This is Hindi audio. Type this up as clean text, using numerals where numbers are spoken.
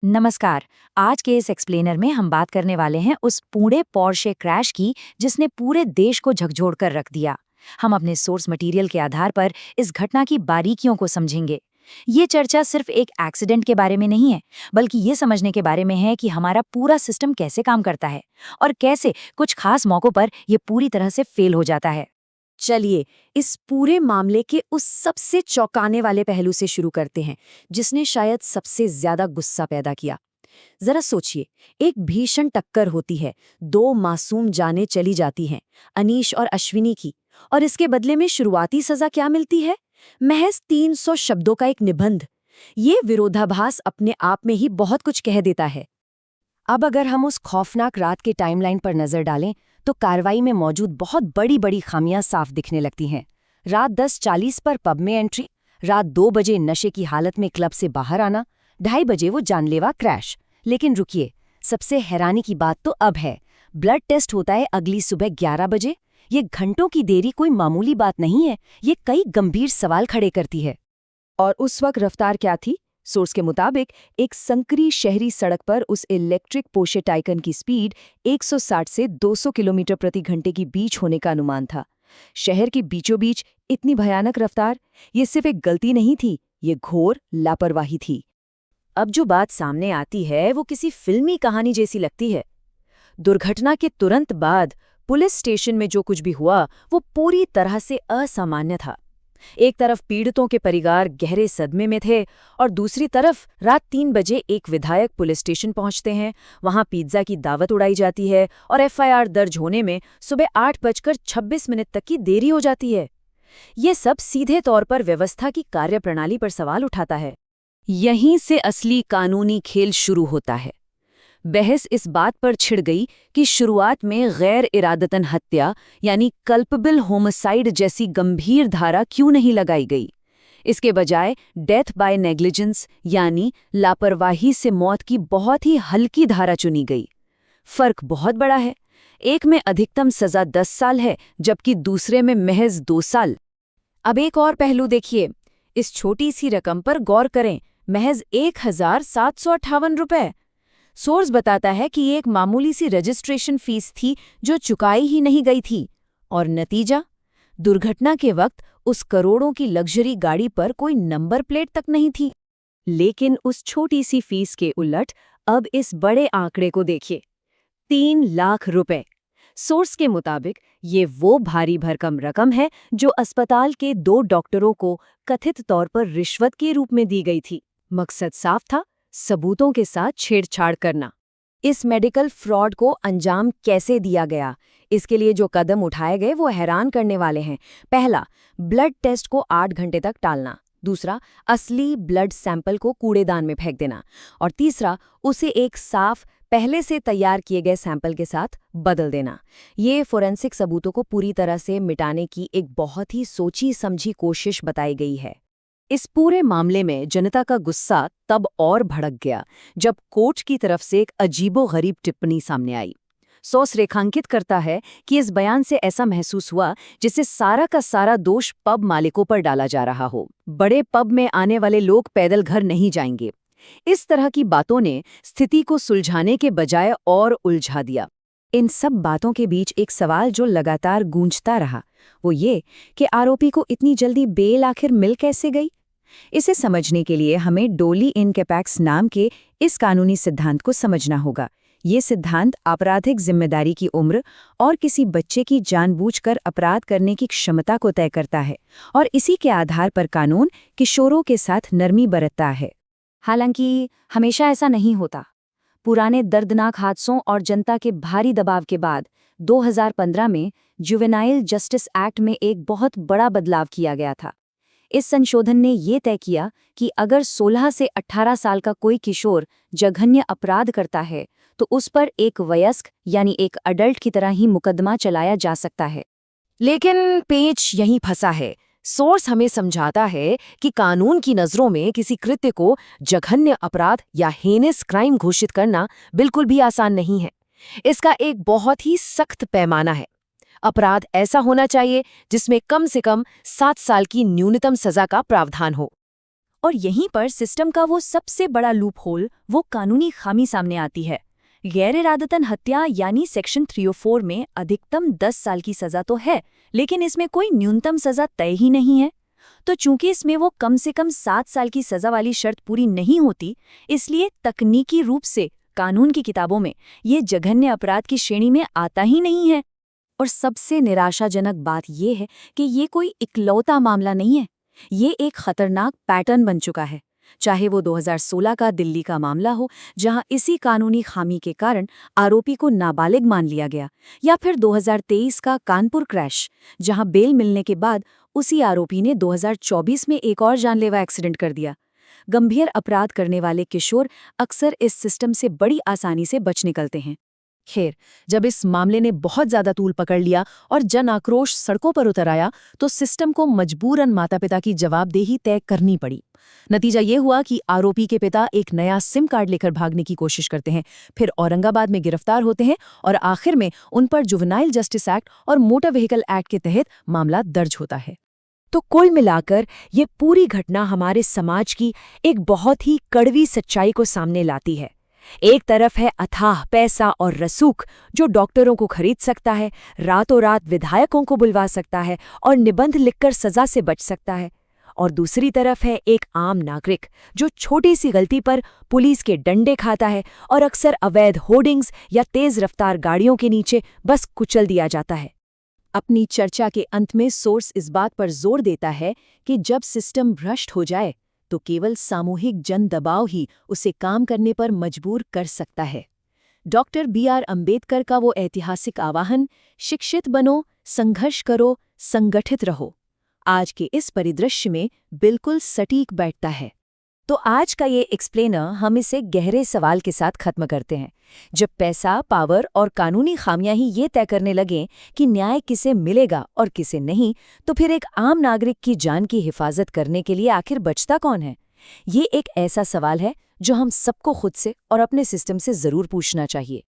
नमस्कार। आज के इस एक्सप्लेनर में हम बात करने वाले हैं उस पूरे पोर्शे क्रैश की जिसने पूरे देश को झकझोर कर रख दिया। हम अपने सोर्स मटेरियल के आधार पर इस घटना की बारीकियों को समझेंगे। ये चर्चा सिर्फ एक एक्सीडेंट के बारे में नहीं है, बल्कि ये समझने के बारे में है कि हमारा पूरा सिस्टम कैसे काम करता है और कैसे कुछ खास मौकों पर ये पूरी तरह से फेल हो जाता है। चलिए इस पूरे मामले के उस सबसे चौंकाने वाले पहलू से शुरू करते हैं जिसने शायद सबसे ज्यादा गुस्सा पैदा किया। जरा सोचिए, एक भीषण टक्कर होती है, दो मासूम जानें चली जाती हैं, अनीश और अश्विनी की, और इसके बदले में शुरुआती सजा क्या मिलती है? महज 300 शब्दों का एक निबंध। ये विरोधाभास अपने आप में ही बहुत कुछ कह देता है। अब अगर हम उस खौफनाक रात के टाइमलाइन पर नजर डालें तो कार्रवाई में मौजूद बहुत बड़ी बड़ी खामियां साफ दिखने लगती हैं। रात 10:40 पर पब में एंट्री, रात 2 बजे नशे की हालत में क्लब से बाहर आना, 2:30 बजे वो जानलेवा क्रैश। लेकिन रुकिए, सबसे हैरानी की बात तो अब है। ब्लड टेस्ट होता है अगली सुबह 11 बजे। ये घंटों की देरी कोई मामूली बात नहीं है, ये कई गंभीर सवाल खड़े करती है। और उस वक्त रफ्तार क्या थी? सोर्स के मुताबिक एक संकरी शहरी सड़क पर उस इलेक्ट्रिक पोर्शे टाइकन की स्पीड 160 से 200 किलोमीटर प्रति घंटे की बीच होने का अनुमान था। शहर के बीचों बीच इतनी भयानक रफ्तार, ये सिर्फ एक गलती नहीं थी, ये घोर लापरवाही थी। अब जो बात सामने आती है वो किसी फिल्मी कहानी जैसी लगती है। दुर्घटना के तुरंत बाद पुलिस स्टेशन में जो कुछ भी हुआ वो पूरी तरह से असामान्य था। एक तरफ पीड़ितों के परिवार गहरे सदमे में थे और दूसरी तरफ रात 3 बजे एक विधायक पुलिस स्टेशन पहुंचते हैं। वहां पिज्जा की दावत उड़ाई जाती है और एफआईआर दर्ज होने में सुबह 8:26 तक की देरी हो जाती है। ये सब सीधे तौर पर व्यवस्था की कार्यप्रणाली पर सवाल उठाता है। यहीं से असली कानूनी खेल शुरू होता है। बहस इस बात पर छिड़ गई कि शुरुआत में गैर इरादतन हत्या यानी कल्पबल होमिसाइड जैसी गंभीर धारा क्यों नहीं लगाई गई। इसके बजाय डेथ बाय नेग्लिजेंस यानी लापरवाही से मौत की बहुत ही हल्की धारा चुनी गई। फर्क बहुत बड़ा है। एक में अधिकतम सजा 10 साल है जबकि दूसरे में महज 2 साल। अब एक और पहलू देखिए, इस छोटी सी रकम पर गौर करें, महज 1,758 रुपए। सोर्स बताता है कि ये एक मामूली सी रजिस्ट्रेशन फीस थी जो चुकाई ही नहीं गई थी। और नतीजा, दुर्घटना के वक्त उस करोड़ों की लग्जरी गाड़ी पर कोई नंबर प्लेट तक नहीं थी। लेकिन उस छोटी सी फीस के उलट अब इस बड़े आंकड़े को देखिए, 3 लाख रुपए। सोर्स के मुताबिक ये वो भारी भरकम रकम है जो अस्पताल के 2 डॉक्टरों को कथित तौर पर रिश्वत के रूप में दी गई थी। मकसद साफ था, सबूतों के साथ छेड़छाड़ करना। इस मेडिकल फ्रॉड को अंजाम कैसे दिया गया, इसके लिए जो कदम उठाए गए वो हैरान करने वाले हैं। पहला, ब्लड टेस्ट को 8 घंटे तक टालना। दूसरा, असली ब्लड सैंपल को कूड़ेदान में फेंक देना। और तीसरा, उसे एक साफ पहले से तैयार किए गए सैंपल के साथ बदल देना। ये फोरेंसिक सबूतों को पूरी तरह से मिटाने की एक बहुत ही सोची समझी कोशिश बताई गई है। इस पूरे मामले में जनता का गुस्सा तब और भड़क गया जब कोर्ट की तरफ से एक अजीबोगरीब टिप्पणी सामने आई। सोर्स रेखांकित करता है कि इस बयान से ऐसा महसूस हुआ जिससे सारा का सारा दोष पब मालिकों पर डाला जा रहा हो। बड़े पब में आने वाले लोग पैदल घर नहीं जाएंगे। इस तरह की बातों ने स्थिति को सुलझाने के बजाय और उलझा दिया। इन सब बातों के बीच एक सवाल जो लगातार गूंजता रहा, वो ये कि आरोपी को इतनी जल्दी बेल आखिर मिल कैसे गई। इसे समझने के लिए हमें डोली इन कैपेक्स नाम के इस कानूनी सिद्धांत को समझना होगा। ये सिद्धांत आपराधिक जिम्मेदारी की उम्र और किसी बच्चे की जानबूझकर अपराध करने की क्षमता को तय करता है, और इसी के आधार पर कानून किशोरों के साथ नरमी बरतता है। हालांकि हमेशा ऐसा नहीं होता। पुराने दर्दनाक हादसों और जनता के भारी दबाव के बाद 2015 में जुवेनाइल जस्टिस एक्ट में एक बहुत बड़ा बदलाव किया गया था। इस संशोधन ने ये तय किया कि अगर 16 से 18 साल का कोई किशोर जघन्य अपराध करता है तो उस पर एक वयस्क यानी एक अडल्ट की तरह ही मुकदमा चलाया जा सकता है। लेकिन पेंच यहीं फंसा है। सोर्स हमें समझाता है कि कानून की नज़रों में किसी कृत्य को जघन्य अपराध या हेनस क्राइम घोषित करना बिल्कुल भी आसान नहीं है। इसका एक बहुत ही सख्त पैमाना है। अपराध ऐसा होना चाहिए जिसमें कम से कम 7 साल की न्यूनतम सजा का प्रावधान हो। और यहीं पर सिस्टम का वो सबसे बड़ा लूप होल, वो कानूनी खामी सामने आती है। गैर इरादतन हत्या यानी सेक्शन 304 में अधिकतम 10 साल की सजा तो है, लेकिन इसमें कोई न्यूनतम सजा तय ही नहीं है। तो चूंकि इसमें वो कम से कम 7 साल की सजा वाली शर्त पूरी नहीं होती, इसलिए तकनीकी रूप से कानून की किताबों में ये जघन्य अपराध की श्रेणी में आता ही नहीं है। और सबसे निराशाजनक बात यह है कि ये कोई इकलौता मामला नहीं है, ये एक खतरनाक पैटर्न बन चुका है। चाहे वो 2016 का दिल्ली का मामला हो, जहां इसी कानूनी खामी के कारण आरोपी को नाबालिग मान लिया गया, या फिर 2023 का कानपुर क्रैश, जहां बेल मिलने के बाद उसी आरोपी ने 2024 में एक और जानलेवा एक्सीडेंट कर दिया। गंभीर अपराध करने वाले किशोर अक्सर इस सिस्टम से बड़ी आसानी से बच निकलते हैं। खैर, जब इस मामले ने बहुत ज्यादा तूल पकड़ लिया और जन आक्रोश सड़कों पर उतर आया, तो सिस्टम को मजबूरन माता-पिता की जवाबदेही तय करनी पड़ी। नतीजा ये हुआ कि आरोपी के पिता एक नया सिम कार्ड लेकर भागने की कोशिश करते हैं, फिर औरंगाबाद में गिरफ्तार होते हैं और आखिर में उन पर जुवेनाइल जस्टिस एक्ट और मोटर व्हीकल एक्ट के तहत मामला दर्ज होता है। तो कुल मिलाकर ये पूरी घटना हमारे समाज की एक बहुत ही कड़वी सच्चाई को सामने लाती है। एक तरफ है अथाह पैसा और रसूख, जो डॉक्टरों को खरीद सकता है, रातों रात विधायकों को बुलवा सकता है और निबंध लिखकर सजा से बच सकता है। और दूसरी तरफ है एक आम नागरिक, जो छोटी सी गलती पर पुलिस के डंडे खाता है और अक्सर अवैध होर्डिंग्स या तेज रफ्तार गाड़ियों के नीचे बस कुचल दिया जाता है। अपनी चर्चा के अंत में सोर्स इस बात पर जोर देता है कि जब सिस्टम भ्रष्ट हो जाए तो केवल सामूहिक जन दबाव ही उसे काम करने पर मजबूर कर सकता है। डॉक्टर BR अम्बेडकर का वो ऐतिहासिक आह्वान, शिक्षित बनो, संघर्ष करो, संगठित रहो, आज के इस परिदृश्य में बिल्कुल सटीक बैठता है। तो आज का ये एक्सप्लेनर हम इसे गहरे सवाल के साथ खत्म करते हैं। जब पैसा, पावर और कानूनी खामियां ही ये तय करने लगें कि न्याय किसे मिलेगा और किसे नहीं, तो फिर एक आम नागरिक की जान की हिफाजत करने के लिए आखिर बचता कौन है? ये एक ऐसा सवाल है जो हम सबको खुद से और अपने सिस्टम से जरूर पूछना चाहिए।